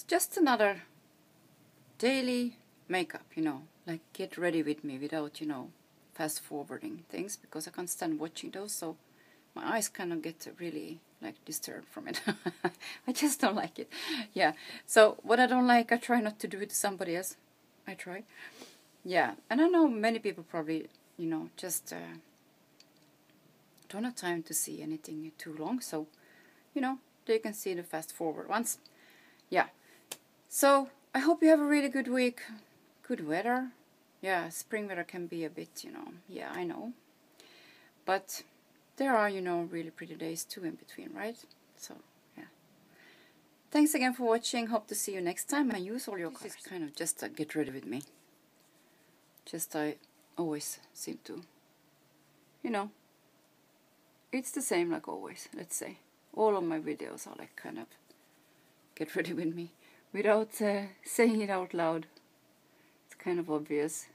It's just another daily makeup, you know, like get ready with me without, you know, fast forwarding things, because I can't stand watching those, so my eyes kind of get really like disturbed from it. I just don't like it. Yeah, so what I don't like, I try not to do it to somebody else. I try. Yeah, and I know many people probably, you know, just don't have time to see anything too long, so, you know, they can see the fast forward ones. Yeah, so I hope you have a really good week. Good weather. Yeah, spring weather can be a bit, you know, yeah, I know. But there are, you know, really pretty days too in between, right? So, yeah. Thanks again for watching. Hope to see you next time. I use all your colors. This is kind of just get ready with me. Just I always seem to, you know, it's the same like always, let's say. All of my videos are like kind of get ready with me without saying it out loud. It's kind of obvious.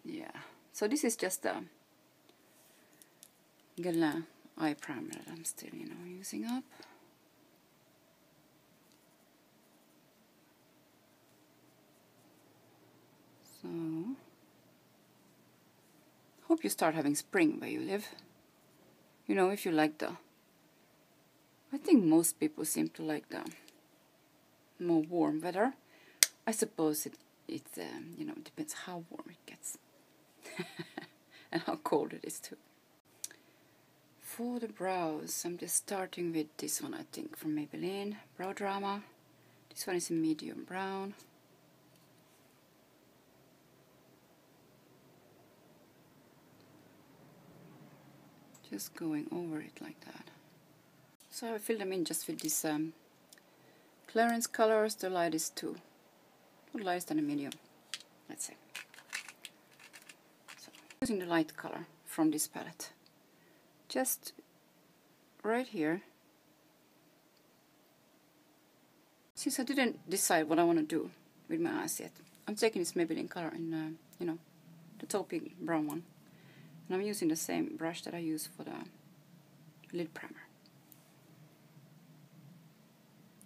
Yeah, so this is just a GRWM eye primer that I'm still, you know, using up. So, hope you start having spring where you live. You know, if you like the, I think most people seem to like the more warm weather. I suppose it you know, depends how warm it gets. And how cold it is too. For the brows, I'm just starting with this one, I think, from Maybelline, Brow Drama. This one is in medium brown. Just going over it like that. So I fill them in just with this Clarins colors. The light is too light than a medium, let's say. So using the light color from this palette. Just right here. Since I didn't decide what I want to do with my eyes yet, I'm taking this Maybelline color in, you know, the taupey brown one. And I'm using the same brush that I use for the lid primer.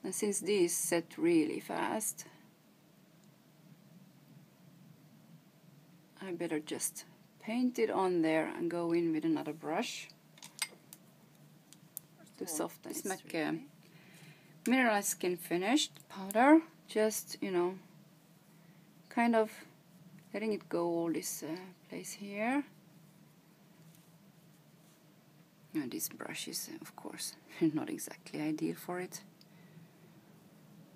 And since these set really fast, I better just paint it on there and go in with another brush to soften. This MAC Mineralized Skin Finished powder, just, you know, kind of letting it go all this place here. And this brush is, of course, not exactly ideal for it.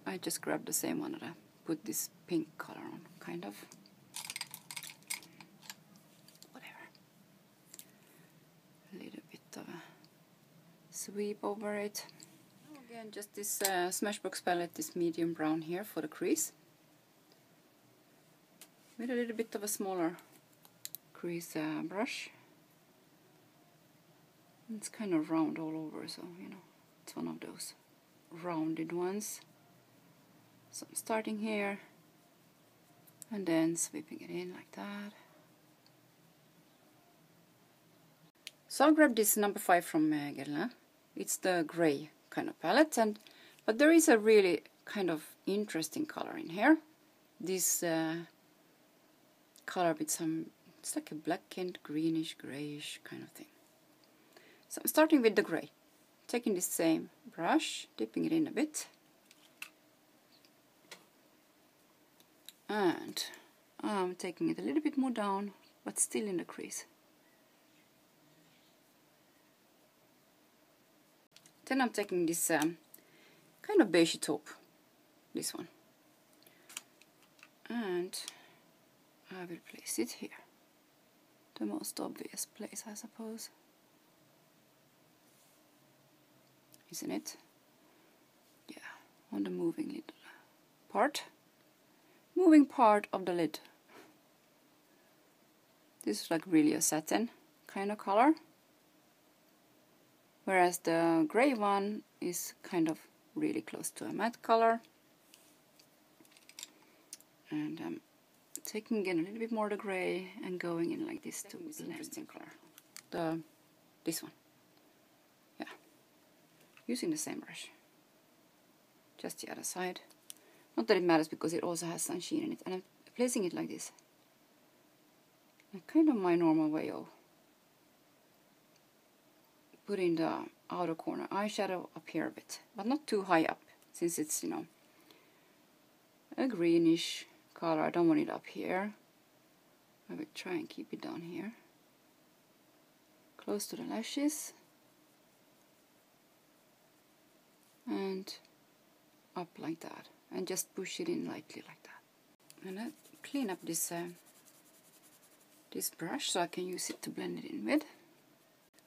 I just grabbed the same one that I put this pink color on, kind of. Whatever. A little bit of a sweep over it. Again, just this Smashbox palette, this medium brown here for the crease. With a little bit of a smaller crease brush. It's kind of round all over, so, you know, it's one of those rounded ones. So I'm starting here and then sweeping it in like that. So I'll grab this number 5 from GRWM. It's the grey kind of palette, but there is a really kind of interesting color in here. This color with some, it's like a blackened, greenish, greyish kind of thing. So I'm starting with the grey, taking this same brush, dipping it in a bit, and I'm taking it a little bit more down, but still in the crease. Then I'm taking this kind of beigey taupe, this one, and I will place it here, the most obvious place, I suppose. Isn't it? Yeah, on the moving lid part. Moving part of the lid. This is like really a satin kind of color. Whereas the grey one is kind of really close to a matte color. And I'm taking again a little bit more of the grey and going in like this to this interesting color. This one. Yeah. using the same brush. Just the other side. Not that it matters because it also has some sheen in it. And I'm placing it like this. And kind of my normal way of putting the outer corner eyeshadow up here a bit. But not too high up, since it's, you know, a greenish color. I don't want it up here. I will try and keep it down here. Close to the lashes. And up like that. And just push it in lightly like that. And I clean up this this brush so I can use it to blend it in with.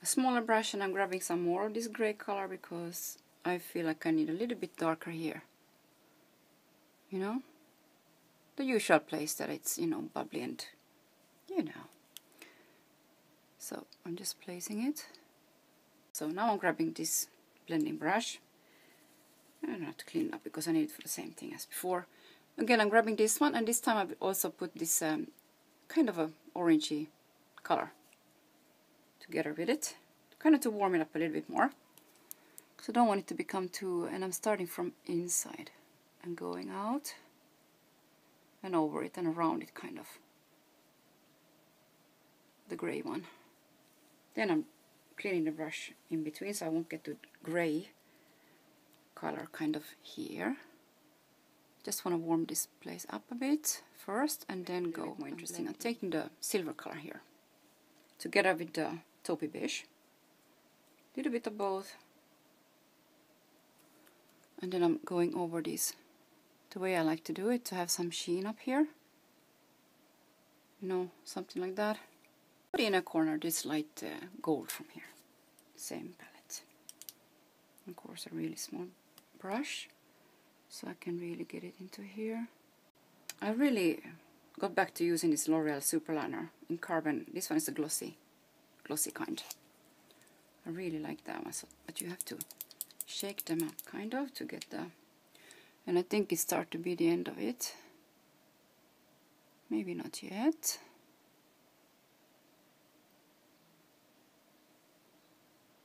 A smaller brush, and I'm grabbing some more of this grey color because I feel like I need a little bit darker here. You know? The usual place that it's, you know, bubbly and, you know. So I'm just placing it. So now I'm grabbing this blending brush. I don't have to clean it up because I need it for the same thing as before. Again, I'm grabbing this one, and this time I will also put this kind of a orangey color together with it, kind of to warm it up a little bit more. So I don't want it to become too, and I'm starting from inside and going out and over it and around it, kind of, the grey one. Then I'm cleaning the brush in between so I won't get the grey color kind of here. Just want to warm this place up a bit first and then go more interesting. I'm taking the silver color here together with the taupey beige. Little bit of both. And then I'm going over this the way I like to do it, to have some sheen up here. You know, something like that. Put in a corner this light gold from here. Same palette. Of course a really small brush so I can really get it into here. I really got back to using this L'Oreal Superliner in carbon. This one is the glossy kind. I really like that one, so, but you have to shake them up kind of to get the, and I think it starts to be the end of it. Maybe not yet.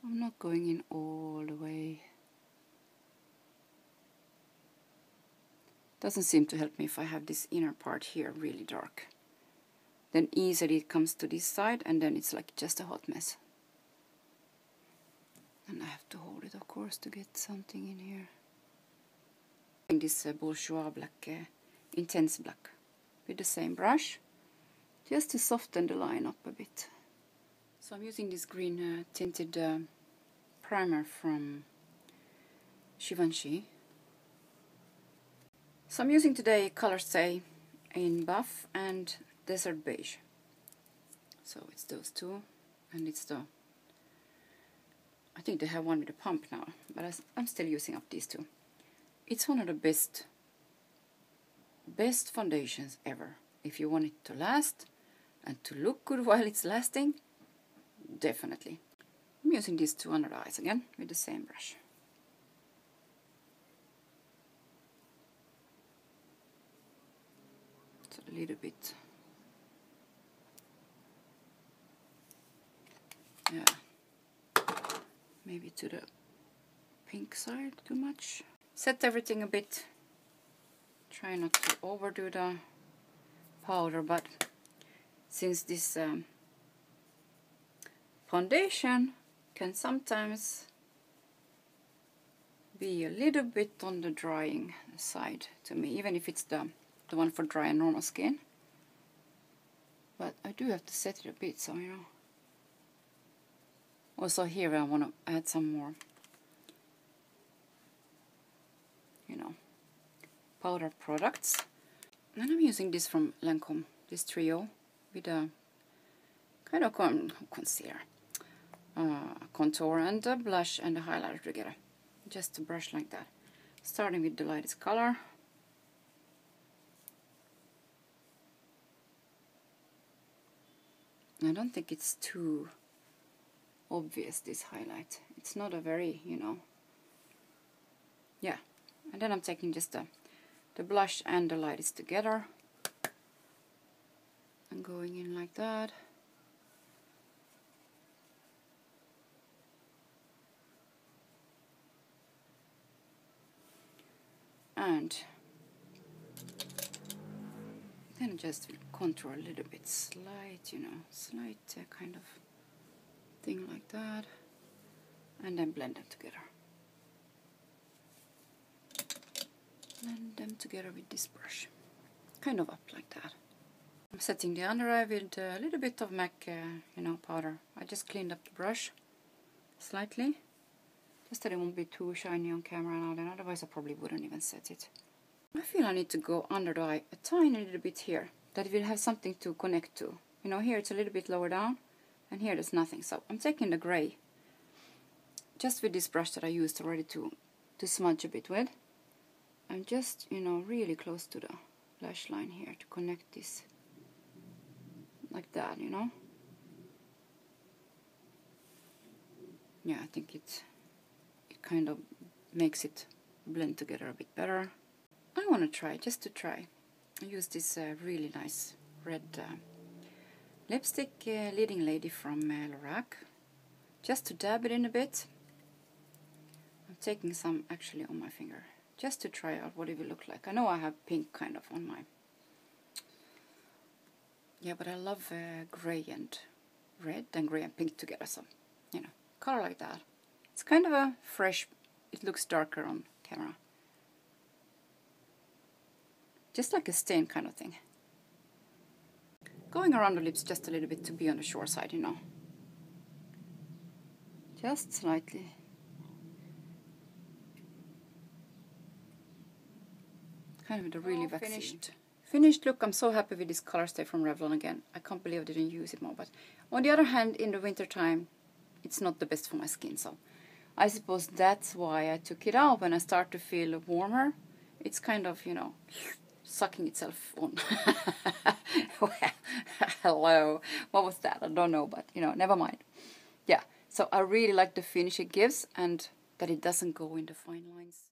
I'm not going in all the way. Doesn't seem to help me if I have this inner part here really dark. Then easily it comes to this side and then it's like just a hot mess. And I have to hold it, of course, to get something in here. This bourgeois black, intense black, with the same brush, just to soften the line up a bit. So I'm using this green tinted primer from Givenchy. So I'm using today colors say in buff and desert beige. So it's those two, and it's the, I think they have one with a pump now, but I'm still using up these two. It's one of the best foundations ever. If you want it to last and to look good while it's lasting, definitely. I'm using these two under the eyes again with the same brush. So a little bit, yeah, maybe to the pink side too much. Set everything a bit. Try not to overdo the powder, but since this foundation can sometimes be a little bit on the drying side to me, even if it's the one for dry and normal skin. But I do have to set it a bit, so you know. Also here I want to add some more, you know, powder products. And I'm using this from Lancome, this trio, with a kind of concealer, contour and a blush and a highlighter together. Just a brush like that. Starting with the lightest color. I don't think it's too obvious, this highlight. It's not a very, you know, yeah. And then I'm taking just the blush and the lightest together and going in like that. And then just contour a little bit, slight, you know, slight kind of thing like that, and then blend them together. Blend them together with this brush, kind of up like that. I'm setting the under eye with a little bit of MAC, you know, powder. I just cleaned up the brush slightly, just that it won't be too shiny on camera now, then otherwise I probably wouldn't even set it. I feel I need to go under the eye a tiny little bit here, that it will have something to connect to. You know, here it's a little bit lower down, and here there's nothing. So I'm taking the gray, just with this brush that I used already to smudge a bit with. I'm just, you know, really close to the lash line here to connect this, like that, you know. Yeah, I think it kind of makes it blend together a bit better. I want to try, just to try. I use this really nice red lipstick, Leading Lady from Lorac, just to dab it in a bit. I'm taking some actually on my finger, just to try out what it will look like. I know I have pink kind of on my... Yeah, but I love grey and red, and grey and pink together, so, you know, color like that. It's kind of a fresh, it looks darker on camera. Just like a stain kind of thing. Going around the lips just a little bit to be on the shore side, you know. Just slightly. Kind of the really waxy. Finished look. I'm so happy with this color stay from Revlon again. I can't believe I didn't use it more. But on the other hand, in the winter time, it's not the best for my skin. So I suppose that's why I took it out. When I start to feel warmer, it's kind of, you know, sucking itself on. Well, hello. What was that? I don't know, but, you know, never mind. Yeah, so I really like the finish it gives, and that it doesn't go in the fine lines.